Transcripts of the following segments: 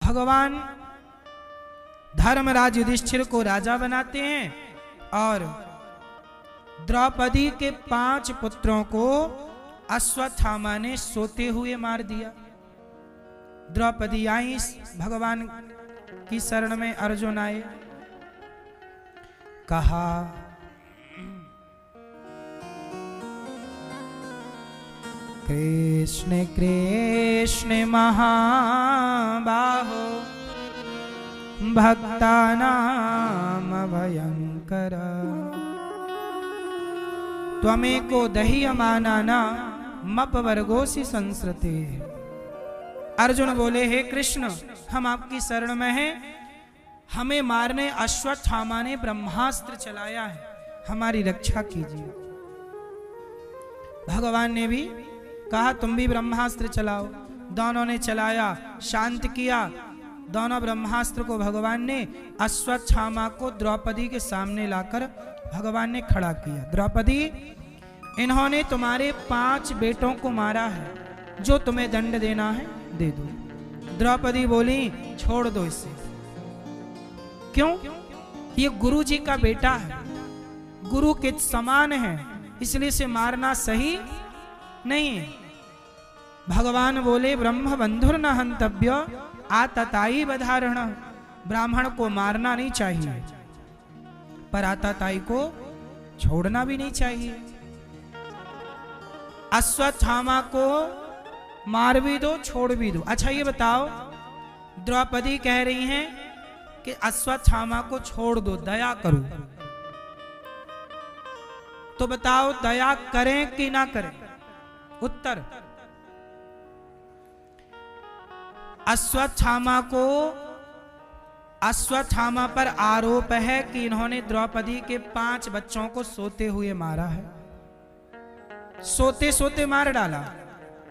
भगवान धर्मराज युधिष्ठिर को राजा बनाते हैं और द्रौपदी के 5 पुत्रों को अश्वत्थामा ने सोते हुए मार दिया। द्रौपदी आई भगवान की शरण में, अर्जुन आए, कहा कृष्ण कृष्ण महाबाहो भक्तानाम भयंकर त्वमेको दह्यमानाना मपवर्गोसि संसृते। अर्जुन बोले, हे कृष्ण, हम आपकी शरण में हैं, हमें मारने अश्वत्थामा ने ब्रह्मास्त्र चलाया है, हमारी रक्षा कीजिए। भगवान ने भी कहा तुम भी ब्रह्मास्त्र चलाओ। दोनों ने चलाया, शांत किया। दोनों ब्रह्मास्त्र को भगवान ने अश्वत्थामा को द्रौपदी के सामने लाकर भगवान ने खड़ा किया। द्रौपदी, इन्होंने तुम्हारे 5 बेटों को मारा है, जो तुम्हें दंड देना है दे दो। द्रौपदी बोली, छोड़ दो इसे। क्यों? ये गुरु जी का बेटा है, गुरु के समान है, इसलिए इसे मारना सही नहीं है। भगवान बोले, ब्रह्म बंधुर न हंतव्य आतताई बधारण। ब्राह्मण को मारना नहीं चाहिए, पर आतताई को छोड़ना भी नहीं चाहिए। अश्वत्थामा को मार भी दो, छोड़ भी दो। अच्छा ये बताओ, द्रौपदी कह रही हैं कि अश्वत्थामा को छोड़ दो, दया करो, तो बताओ दया करें कि ना करें? उत्तर, अश्वत्थामा पर आरोप है कि इन्होंने द्रौपदी के 5 बच्चों को सोते हुए मारा है। सोते सोते मार डाला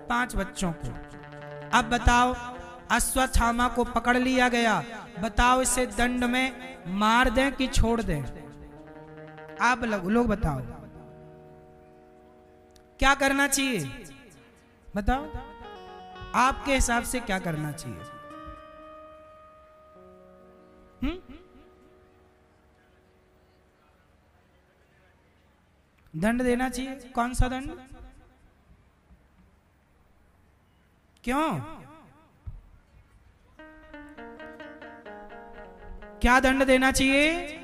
5 बच्चों को। अब बताओ, अश्वत्थामा को पकड़ लिया गया, बताओ इसे दंड में मार दें कि छोड़ दें? आप लोग बताओ क्या करना चाहिए? बताओ आपके हिसाब से क्या करना चाहिए? दंड देना चाहिए। कौन सा दंड? क्यों? क्या दंड देना चाहिए?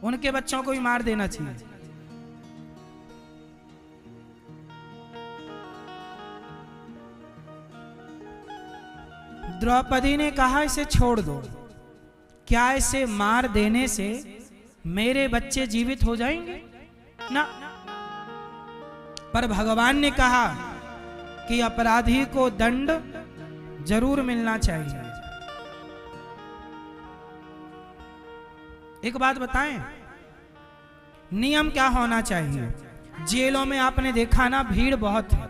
उनके बच्चों को भी मार देना चाहिए। द्रौपदी ने कहा इसे छोड़ दो। क्या इसे मार देने से मेरे बच्चे जीवित हो जाएंगे? ना। पर भगवान ने कहा कि अपराधी को दंड जरूर मिलना चाहिए। एक बात बताएं, नियम क्या होना चाहिए? जेलों में आपने देखा ना, भीड़ बहुत है।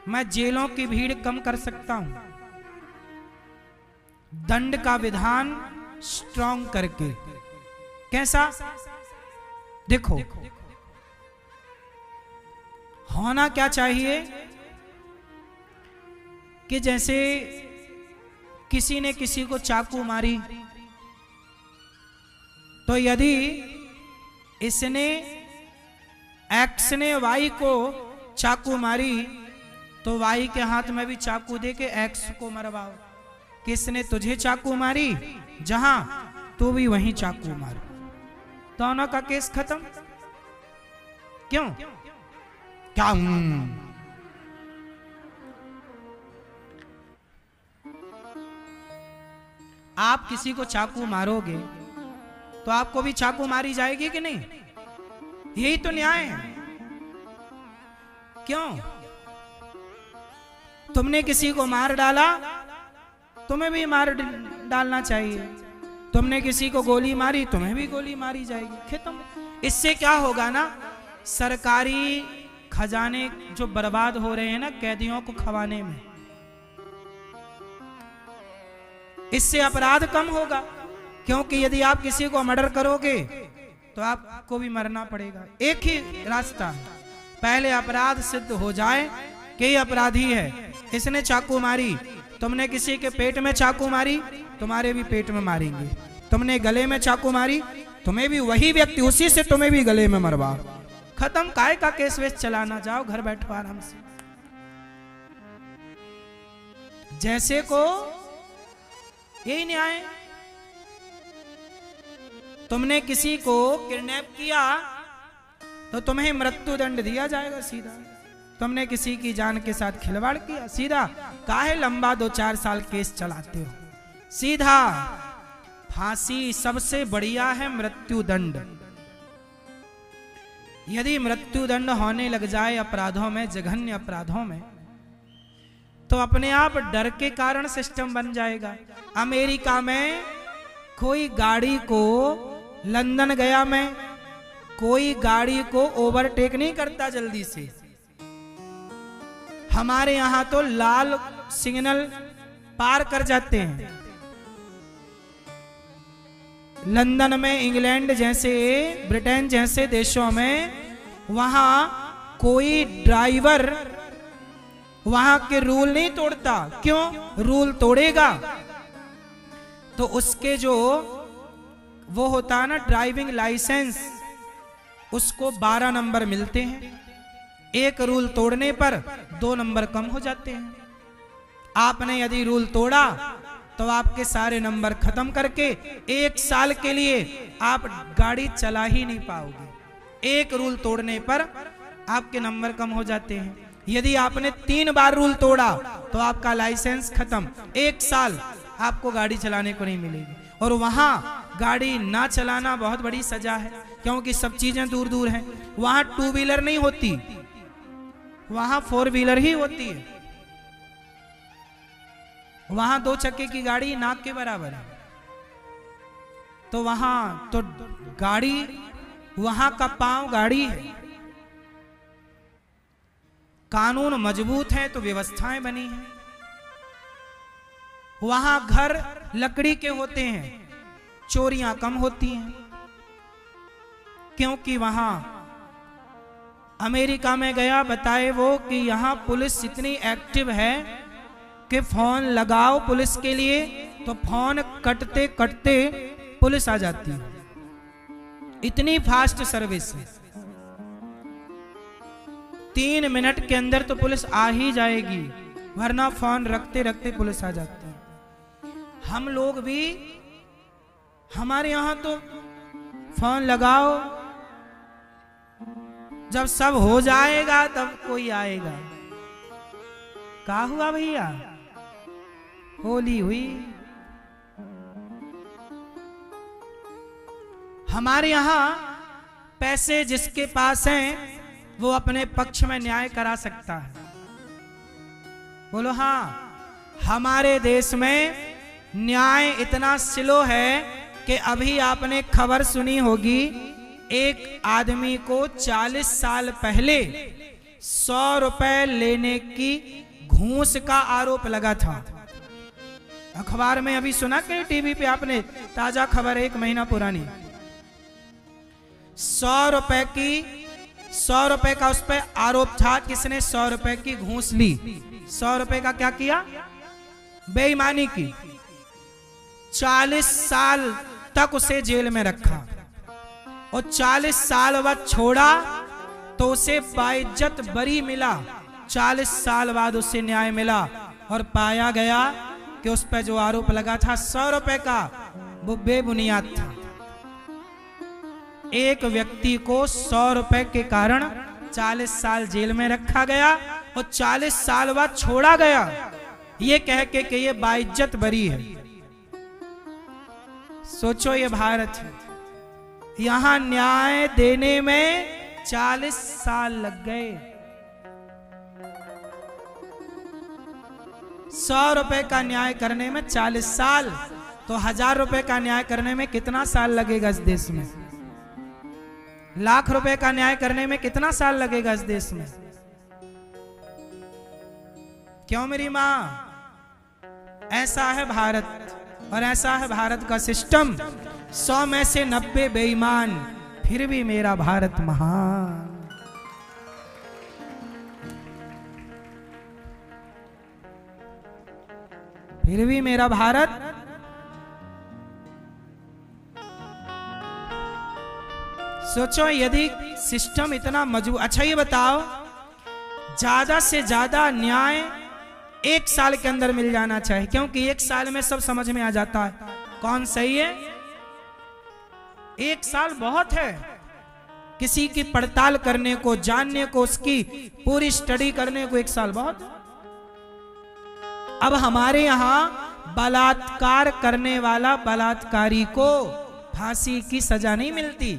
मैं जेलों की भीड़ कम कर सकता हूं, दंड का विधान स्ट्रॉन्ग करके। कैसा? देखो, होना क्या चाहिए कि जैसे किसी ने किसी को चाकू मारी, तो यदि इसने एक्स ने वाई को चाकू मारी, तो वाई के हाथ में भी चाकू दे के एक्स को मरवाओ। किसने तुझे चाकू मारी, जहां तू भी वहीं चाकू मार, दोनों का केस खत्म। क्यों? क्या? आप किसी को चाकू मारोगे तो आपको भी चाकू मारी जाएगी कि नहीं? यही तो न्याय है। क्यों? तुमने किसी को मार डाला, तुम्हें भी मार डालना चाहिए। तुमने किसी को गोली मारी, तुम्हें भी गोली मारी जाएगी। खत्म। इससे क्या होगा ना, सरकारी खजाने जो बर्बाद हो रहे हैं ना कैदियों को खवाने में, इससे अपराध कम होगा। क्योंकि यदि आप किसी को मर्डर करोगे तो आपको भी मरना पड़ेगा। एक ही रास्ता है, पहले अपराध सिद्ध हो जाए कि ये अपराधी है, इसने चाकू मारी, तुमने किसी के पेट में चाकू मारी, तुम्हारे भी पेट में मारेंगे। तुमने गले में चाकू मारी, तुम्हें भी वही व्यक्ति उसी से तुम्हें भी गले में मरवा। खत्म, काय का केस वेस चलाना, जाओ घर बैठो आराम से। जैसे को यही न्याय। तुमने किसी को किडनैप किया तो तुम्हें मृत्यु दंड दिया जाएगा सीधा। तुमने किसी की जान के साथ खिलवाड़ किया, सीधा काहे लंबा 2-4 साल केस चलाते हो, सीधा फांसी। सबसे बढ़िया है मृत्यु दंड। यदि मृत्यु दंड होने लग जाए अपराधों में, जघन्य अपराधों में, तो अपने आप डर के कारण सिस्टम बन जाएगा। अमेरिका में कोई गाड़ी को, लंदन गया मैं, कोई गाड़ी को ओवरटेक नहीं करता जल्दी से। हमारे यहां तो लाल सिग्नल पार कर जाते हैं। लंदन में, इंग्लैंड जैसे, ब्रिटेन जैसे देशों में, वहां कोई ड्राइवर वहां के रूल नहीं तोड़ता। क्यों? रूल तोड़ेगा तो उसके जो वो होता है ना ड्राइविंग लाइसेंस, उसको 12 नंबर मिलते हैं। एक रूल तोड़ने पर 2 नंबर कम हो जाते हैं। आपने यदि रूल तोड़ा तो आपके सारे नंबर खत्म करके 1 साल के लिए आप गाड़ी चला ही नहीं पाओगे। एक रूल तोड़ने पर आपके नंबर कम हो जाते हैं। यदि आपने 3 बार रूल तोड़ा तो आपका लाइसेंस खत्म, 1 साल आपको गाड़ी चलाने को नहीं मिलेगी। और वहां गाड़ी ना चलाना बहुत बड़ी सजा है, क्योंकि सब चीजें दूर दूर हैं। वहां 2 व्हीलर नहीं होती, वहां 4 व्हीलर ही होती है। वहां 2 चक्के की गाड़ी नाक के बराबर है। तो वहां तो गाड़ी, वहां का पांव गाड़ी है। कानून मजबूत है तो व्यवस्थाएं बनी हैं। वहां घर लकड़ी के होते हैं, चोरियां कम होती हैं, क्योंकि वहां अमेरिका में गया, बताए वो कि यहां पुलिस इतनी एक्टिव है कि फोन लगाओ पुलिस के लिए तो फोन कटते कटते पुलिस आ जाती है। इतनी फास्ट सर्विस है, 3 मिनट के अंदर तो पुलिस आ ही जाएगी, वरना फोन रखते रखते पुलिस आ जाती है। हम लोग भी, हमारे यहां तो फोन लगाओ, जब सब हो जाएगा तब कोई आएगा। क्या हुआ भैया? होली हुई। हमारे यहां पैसे जिसके पास हैं वो अपने पक्ष में न्याय करा सकता है। बोलो हाँ। हमारे देश में न्याय इतना स्लो है कि अभी आपने खबर सुनी होगी, एक आदमी को 40 साल पहले 100 रुपए लेने की घूस का आरोप लगा था। अखबार में अभी सुना कि टीवी पे आपने, ताजा खबर 1 महीना पुरानी, 100 रुपए का उस पर आरोप था। किसने 100 रुपए की घूस ली? 100 रुपए का क्या किया? बेईमानी की। 40 साल तक उसे जेल में रखा और 40 साल बाद छोड़ा तो उसे बाइज्जत बरी मिला। 40 साल बाद उसे न्याय मिला और पाया गया कि उस पर जो आरोप लगा था 100 रुपए का, वो बेबुनियाद था। एक व्यक्ति को 100 रुपए के कारण 40 साल जेल में रखा गया और 40 साल बाद छोड़ा गया, ये कह के कि ये बाइज्जत बरी है। सोचो, ये भारत है, यहां न्याय देने में 40 साल लग गए। 100 रुपए का न्याय करने में 40 साल, तो 1000 रुपए का न्याय करने में कितना साल लगेगा इस देश में? लाख रुपए का न्याय करने में कितना साल लगेगा इस देश में? क्यों मेरी मां? ऐसा है भारत, और ऐसा है भारत का सिस्टम। 100 में से 90 बेईमान, फिर भी मेरा भारत महान। फिर भी मेरा भारत सोचो यदि सिस्टम इतना मजबूत। अच्छा ये बताओ, ज्यादा से ज्यादा न्याय 1 साल के अंदर मिल जाना चाहिए, क्योंकि 1 साल में सब समझ में आ जाता है कौन सही है। 1 साल बहुत है किसी की पड़ताल करने को, जानने को, उसकी पूरी स्टडी करने को 1 साल बहुत है। अब हमारे यहां बलात्कार करने वाला बलात्कारी को फांसी की सजा नहीं मिलती।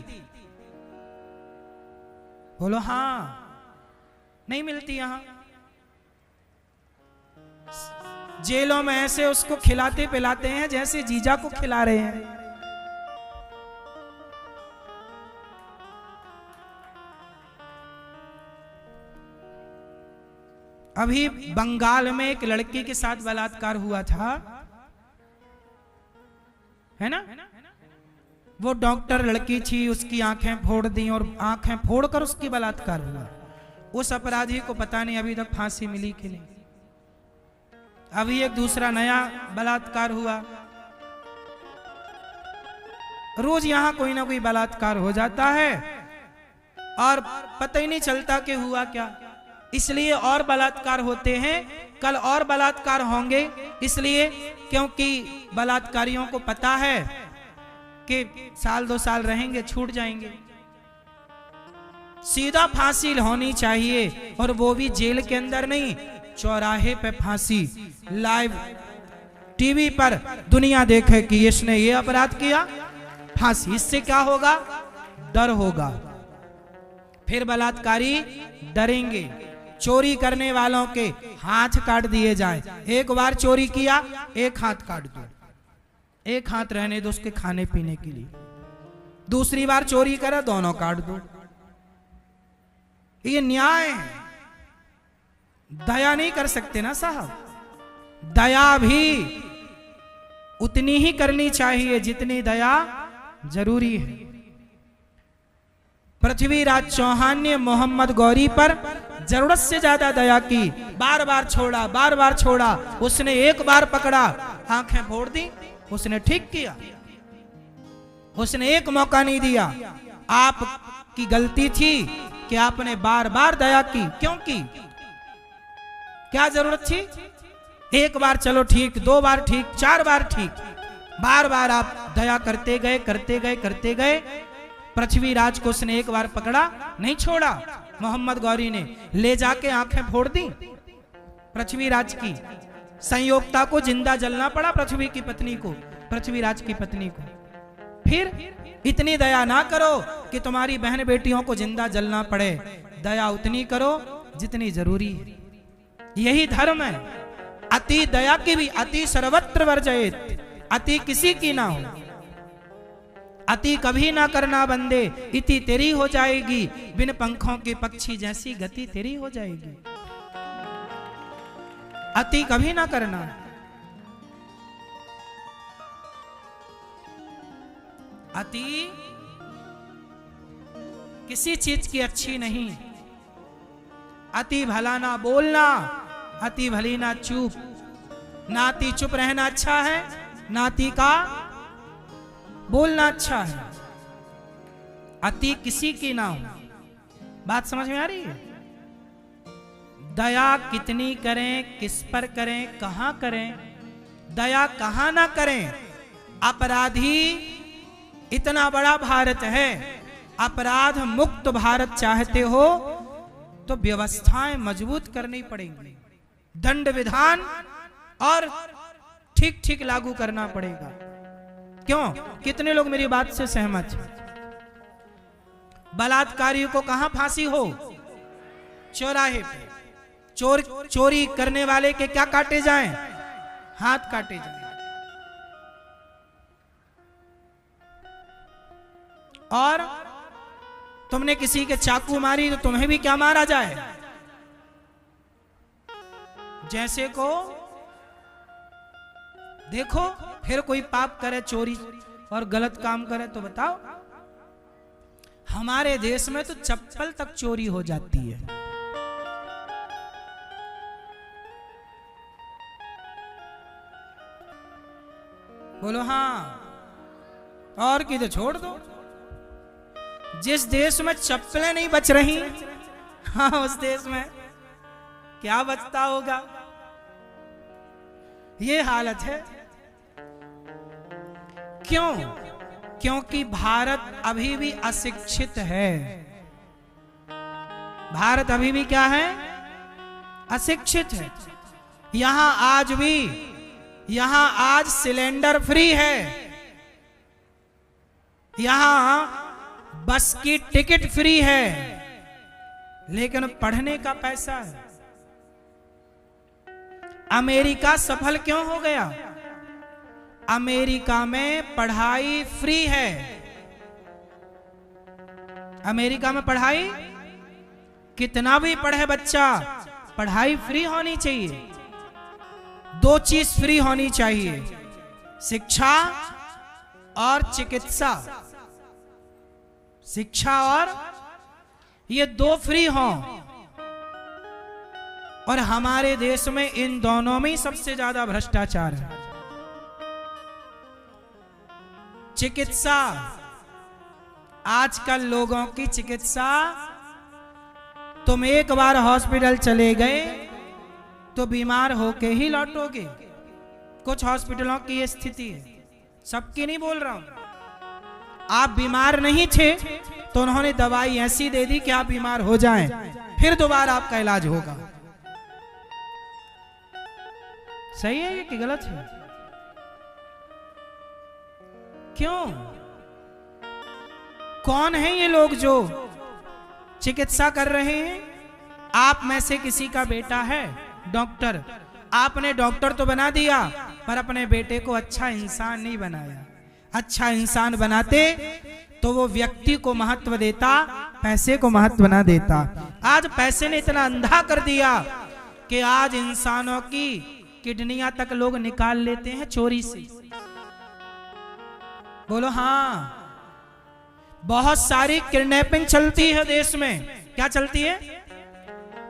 बोलो हाँ, नहीं मिलती। यहां जेलों में ऐसे उसको खिलाते पिलाते हैं जैसे जीजा को खिला रहे हैं। अभी बंगाल में एक लड़की के साथ बलात्कार हुआ था, है ना। वो डॉक्टर लड़की थी, उसकी आंखें फोड़ दी और आंखें फोड़कर उसकी बलात्कार हुआ। उस अपराधी को पता नहीं अभी तक फांसी मिली कि नहीं। अभी एक दूसरा नया बलात्कार हुआ। रोज यहां कोई ना कोई बलात्कार हो जाता है और पता ही नहीं चलता कि हुआ क्या। इसलिए और बलात्कार होते हैं, कल और बलात्कार होंगे, इसलिए क्योंकि बलात्कारियों को पता है कि 1-2 साल रहेंगे, छूट जाएंगे। सीधा फांसी होनी चाहिए, और वो भी जेल के अंदर नहीं, चौराहे पे फांसी, लाइव टीवी पर दुनिया देखे कि इसने ये अपराध किया, फांसी। इससे क्या होगा? डर होगा। फिर बलात्कारी डरेंगे। चोरी करने वालों के हाथ काट दिए जाए। एक बार चोरी किया, एक हाथ काट दो, एक हाथ रहने दो उसके खाने पीने के लिए। दूसरी बार चोरी करे, दोनों काट दो। ये न्याय है। दया नहीं कर सकते ना साहब। दया भी उतनी ही करनी चाहिए जितनी दया जरूरी है। पृथ्वीराज चौहान ने मोहम्मद गौरी पर जरूरत से ज्यादा दया की। बार बार छोड़ा, बार बार छोड़ा। उसने एक बार पकड़ा, आंखें फोड़ दी। उसने ठीक किया, उसने एक मौका नहीं दिया। आपकी गलती थी कि आपने बार बार दया की। क्यों की? क्या जरूरत थी? एक बार चलो ठीक, 2 बार ठीक, 4 बार ठीक। बार बार आप दया करते गए, करते गए, करते गए। पृथ्वीराज को उसने एक बार पकड़ा, नहीं छोड़ा। मोहम्मद गौरी ने ले जाके आंखें फोड़ दी पृथ्वीराज की। संयोक्ता को जिंदा जलना पड़ा, पृथ्वी की पत्नी को, पृथ्वीराज की पत्नी को। फिर इतनी दया ना करो कि तुम्हारी बहन बेटियों को जिंदा जलना पड़े। दया उतनी करो जितनी जरूरी है। यही धर्म है। अति दया की भी, अति सर्वत्र वर्जयेत, अति किसी की ना हो। अति कभी ना करना बंदे, इति तेरी हो जाएगी। बिन पंखों के पक्षी जैसी गति तेरी हो जाएगी। अति कभी ना करना। अति किसी चीज की अच्छी नहीं। अति भला ना बोलना, अति भली ना चुप। नाती चुप रहना अच्छा है, नाती का बोलना अच्छा है। अति किसी की ना हो। बात समझ में आ रही है? दया कितनी करें, किस पर करें, कहां करें, दया कहां ना करें। अपराधी, इतना बड़ा भारत है, अपराध मुक्त भारत चाहते हो तो व्यवस्थाएं मजबूत करनी पड़ेंगी। दंड विधान और ठीक ठीक लागू करना पड़ेगा। क्यों? कितने लोग मेरी बात से सहमत हैं? बलात्कारी को कहां फांसी हो? चौराहे पे। चोरी करने वाले के क्या काटे जाएं? हाथ काटे जाएं। और तुमने किसी के चाकू मारी तो तुम्हें भी क्या मारा जाए? जैसे को देखो, फिर कोई पाप करे, चोरी और गलत काम करे तो बताओ, हमारे देश में तो चप्पल तक चोरी हो जाती है। बोलो हाँ, और की तो छोड़ दो। जिस देश में चप्पलें नहीं बच रही, हाँ उस देश में क्या बचता होगा। ये हालत है। क्यों? क्योंकि भारत अभी भी अशिक्षित है। भारत अभी भी क्या है? अशिक्षित है। यहां आज सिलेंडर फ्री है, यहां बस की टिकट फ्री है, लेकिन पढ़ने का पैसा है। अमेरिका सफल क्यों हो गया? अमेरिका में पढ़ाई फ्री है। अमेरिका में पढ़ाई, कितना भी पढ़े बच्चा, पढ़ाई फ्री होनी चाहिए। दो चीज फ्री होनी चाहिए, शिक्षा और चिकित्सा। शिक्षा और ये दो फ्री हों। और हमारे देश में इन दोनों में ही सबसे ज्यादा भ्रष्टाचार है। चिकित्सा, आजकल लोगों की चिकित्सा, तुम एक बार हॉस्पिटल चले गए तो बीमार होके ही लौटोगे। कुछ हॉस्पिटलों की ये स्थिति है, सबकी नहीं बोल रहा हूं। आप बीमार नहीं थे तो उन्होंने दवाई ऐसी दे दी कि आप बीमार हो जाएं, फिर दोबारा आपका इलाज होगा। सही है ये कि गलत है? क्यों? कौन है ये लोग जो चिकित्सा कर रहे हैं? आप में से किसी का बेटा है डॉक्टर, आपने डॉक्टर तो बना दिया पर अपने बेटे को अच्छा इंसान नहीं बनाया। अच्छा इंसान बनाते तो वो व्यक्ति को महत्व देता, पैसे को महत्व ना देता। आज पैसे ने इतना अंधा कर दिया कि आज इंसानों की किडनियां तक लोग निकाल लेते हैं चोरी से। बोलो हाँ। बहुत सारी किडनैपिंग चलती है देश में। क्या चलती है?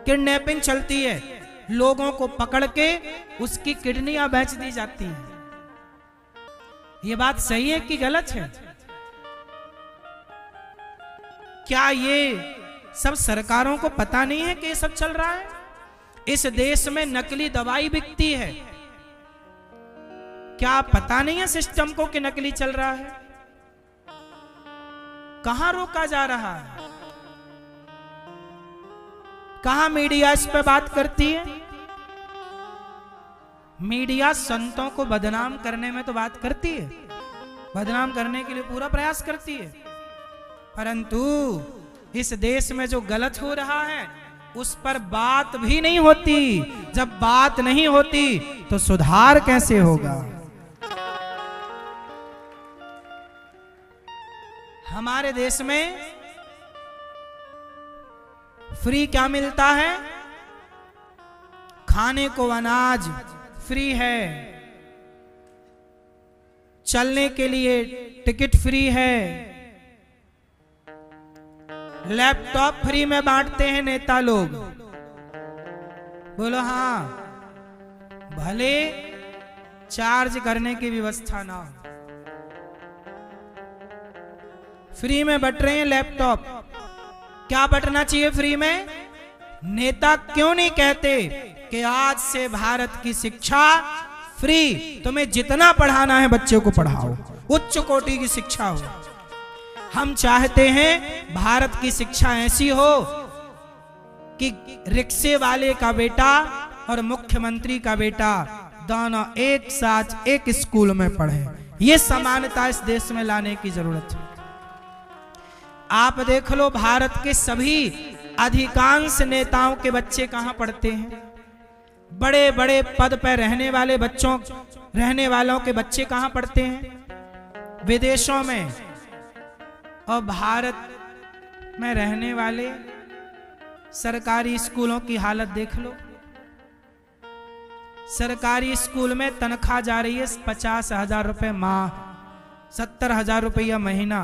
किडनैपिंग चलती है। लोगों को पकड़ के उसकी किडनियां बेच दी जाती हैं। ये बात सही है कि गलत है? क्या ये सब सरकारों को पता नहीं है कि ये सब चल रहा है? इस देश में नकली दवाई बिकती है। क्या पता नहीं है सिस्टम को कि नकली चल रहा है? कहां रोका जा रहा है? कहां मीडिया इस पे बात करती है? मीडिया संतों को बदनाम करने में तो बात करती है, बदनाम करने के लिए पूरा प्रयास करती है, परंतु इस देश में जो गलत हो रहा है उस पर बात भी नहीं होती। जब बात नहीं होती तो सुधार कैसे होगा? हमारे देश में फ्री क्या मिलता है? खाने को अनाज फ्री है, चलने के लिए टिकट फ्री है, लैपटॉप फ्री में बांटते हैं नेता लोग। बोलो हाँ। भले चार्ज करने की व्यवस्था ना हो, फ्री में बट रहे हैं लैपटॉप। क्या बटना चाहिए फ्री में? नेता क्यों नहीं कहते कि आज से भारत की शिक्षा फ्री, तुम्हें जितना पढ़ाना है बच्चे को पढ़ाओ, उच्च कोटि की शिक्षा हो। हम चाहते हैं भारत की शिक्षा ऐसी हो कि रिक्शे वाले का बेटा और मुख्यमंत्री का बेटा दोनों एक साथ एक स्कूल में पढ़े। ये समानता इस देश में लाने की जरूरत है। आप देख लो, भारत के सभी अधिकांश नेताओं के बच्चे कहां पढ़ते हैं? बड़े बड़े पद पर रहने वालों के बच्चे कहां पढ़ते हैं? विदेशों में। और भारत में रहने वाले सरकारी स्कूलों की हालत देख लो। सरकारी स्कूल में तनख्वाह जा रही है 50,000 रुपए माह, 70,000 रुपया महीना,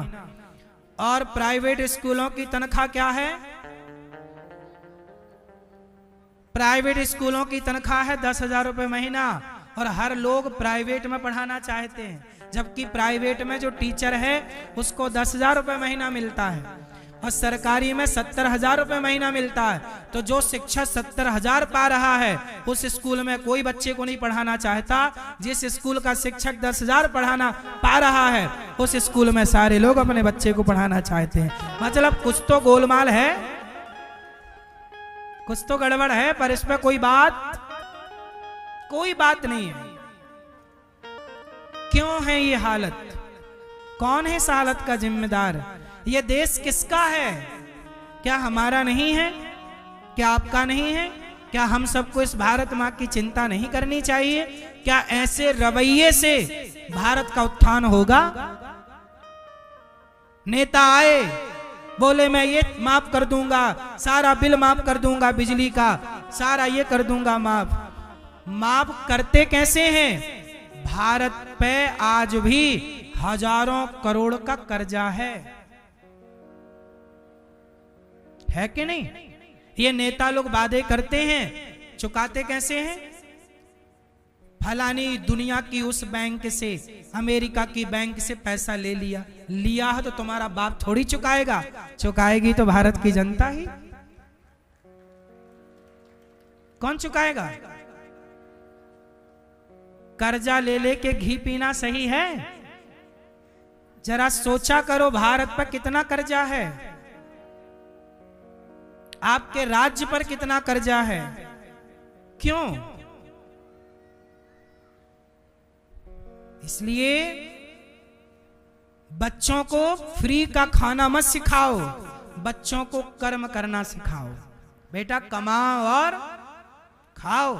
और प्राइवेट स्कूलों की तनख्वाह क्या है? प्राइवेट स्कूलों की तनख्वाह है 10,000 रुपए महीना, और हर लोग प्राइवेट में पढ़ाना चाहते हैं, जबकि प्राइवेट में जो टीचर है उसको 10,000 रुपए महीना मिलता है और सरकारी में 70,000 रुपए महीना मिलता है। तो जो शिक्षक 70,000 पा रहा है उस स्कूल में कोई बच्चे को नहीं पढ़ाना चाहता। जिस स्कूल का शिक्षक 10,000 पढ़ाना पा रहा है उस स्कूल में सारे लोग अपने बच्चे को पढ़ाना चाहते हैं। मतलब कुछ तो गोलमाल है, कुछ तो गड़बड़ है, पर इसमें कोई बात नहीं है। क्यों है ये हालत? कौन है इस हालत का जिम्मेदार? ये देश किसका है? क्या हमारा नहीं है? क्या आपका नहीं है? क्या हम सबको इस भारत माँ की चिंता नहीं करनी चाहिए? क्या ऐसे रवैये से भारत का उत्थान होगा? नेता आए, बोले मैं ये माफ कर दूंगा, सारा बिल माफ कर दूंगा, बिजली का सारा ये कर दूंगा माफ करते कैसे हैं? भारत पे आज भी हजारों करोड़ का कर्जा है कि नहीं? ये नेता लोग वादे करते हैं, चुकाते कैसे हैं? फलानी दुनिया की उस बैंक से, अमेरिका की बैंक से पैसा ले लिया है तो तुम्हारा बाप थोड़ी चुकाएगा, चुकाएगी तो भारत की जनता ही। कौन चुकाएगा? कर्जा ले के घी पीना सही है? जरा सोचा करो, भारत पर कितना कर्जा है, आपके राज्य पर कितना कर्जा है? क्यों? इसलिए बच्चों को फ्री का खाना मत सिखाओ, बच्चों को कर्म करना सिखाओ। बेटा कमाओ और खाओ।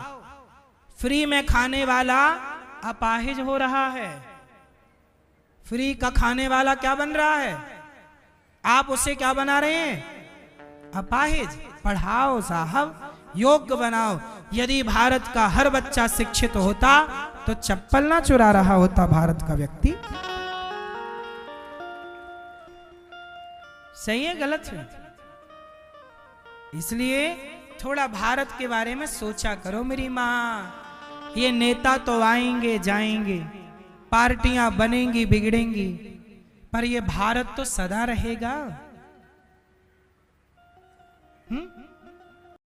फ्री में खाने वाला अपाहिज हो रहा है। फ्री का खाने वाला क्या बन रहा है? आप उसे क्या बना रहे हैं? अपाहिज। पढ़ाओ साहब, योग्य बनाओ। यदि भारत का हर बच्चा शिक्षित होता तो चप्पल ना चुरा रहा होता भारत का व्यक्ति। सही है गलत है? इसलिए थोड़ा भारत के बारे में सोचा करो मेरी माँ। ये नेता तो आएंगे जाएंगे, पार्टियां बनेंगी बिगड़ेंगी, पर ये भारत तो सदा रहेगा।